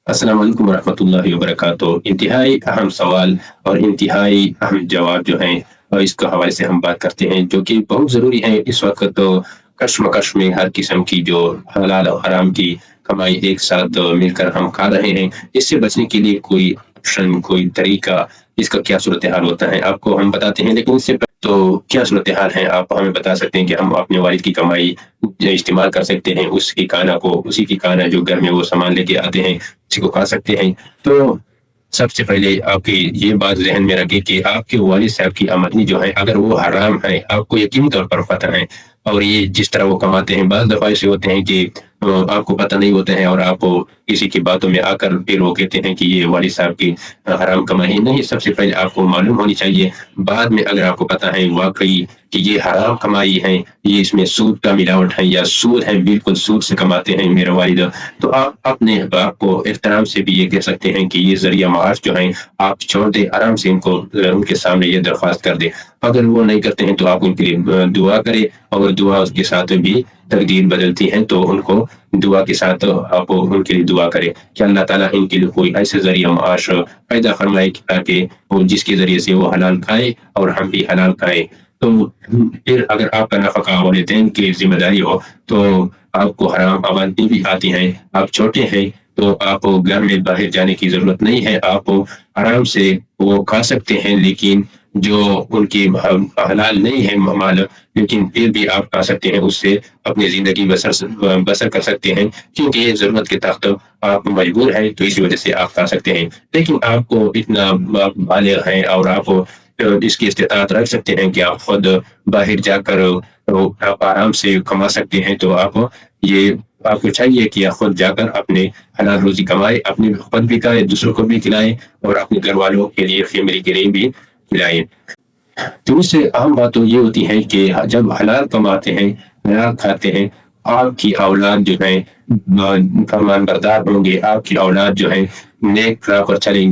अस्सलाम वालेकुम रहमतुल्लाहि व बरकातहू। इंतहाई अहम सवाल और इंतहाई अहम जवाब जो हैं और इसके हवाले से हम बात करते हैं जो कि बहुत ज़रूरी है इस वक्त। तो कश्मकश में हर किस्म की जो हलाल और हराम की कमाई एक साथ मिलकर हम खा रहे हैं। इससे बचने के लिए कोई ऑप्शन, कोई तरीका, इसका क्या सूरत हाल होता है आपको हम बताते हैं। लेकिन इससे तो क्या सूरत हाल है आप हमें बता सकते हैं कि हम अपने वालिद की कमाई इस्तेमाल कर सकते हैं, उसकी खाना को, उसी की खाना जो घर में वो सामान लेके आते हैं उसी को खा सकते हैं। तो सबसे पहले आपकी ये बात ज़हन में रखें कि आपके वालिद साहब की आमदनी जो है अगर वो हराम है, आपको यकीनी तौर पर पता है, और ये जिस तरह वो कमाते हैं, बाज़ दफ़ा ऐसे होते हैं कि आपको पता नहीं होता है और आप किसी की बातों में आकर फिर वो कहते हैं कि ये वालिद साहब की हराम कमाई है। नहीं, सबसे पहले आपको मालूम होनी चाहिए। बाद में अगर आपको पता है वाक़ई कि ये हराम कमाई है, ये इसमें सूद का मिलावट है या सूद है, बिल्कुल सूद से कमाते हैं मेरे वालिद, तो आप अपने बाप को एहतराम से भी ये कह सकते हैं कि ये ज़रिया माश जो है आप छोड़ दें, आराम से इनको उनके सामने ये दरख्वास्त कर दें। अगर वो नहीं करते हैं तो आप उनके लिए दुआ करें, और दुआ उसके साथ भी तकदीर बदलती है, तो उनको दुआ के साथ आप उनके लिए दुआ करें कि अल्लाह ताला इनके लिए कोई ऐसे ज़रिया माश पैदा फरमाए ताकि वो जिसके ज़रिए से वो हलाल खाए और हम भी हलाल खाएँ। तो फिर अगर आपका नफ़क़ा वालिदैन की ज़िम्मेदारी हो तो आपको हराम आमदनी भी आती है। आप छोटे हैं तो आप घर में बाहर जाने की ज़रूरत नहीं है, आप आराम से वो खा सकते हैं, लेकिन जो उनकी हलाल नहीं है माल, लेकिन फिर भी आप खा सकते हैं, उससे अपनी ज़िंदगी बसर कर सकते हैं, क्योंकि ये ज़रूरत के तहत आप मजबूर हैं, तो इसी वजह से आप खा सकते हैं। लेकिन आपको इतना आप बालिग हैं और आप इसकी इस्तिताअत रख सकते हैं कि आप खुद बाहर जाकर तो आप आराम से कमा सकते हैं, तो आप ये आपको चाहिए कि आप खुद जाकर अपने हलाल रोज़ी कमाएँ, अपने खुद भी खाएँ, दूसरों को भी खिलाएँ और अपने घर वालों के लिए, फैमिली के लिए भी खिलाएँ। तो इससे अहम बात तो ये होती है कि जब हलाल कमाते हैं, हलाल खाते हैं, आपकी औलाद जो है फरमानबरदार होंगे, आपकी औलाद जो है नेक राह पर चलेंगी।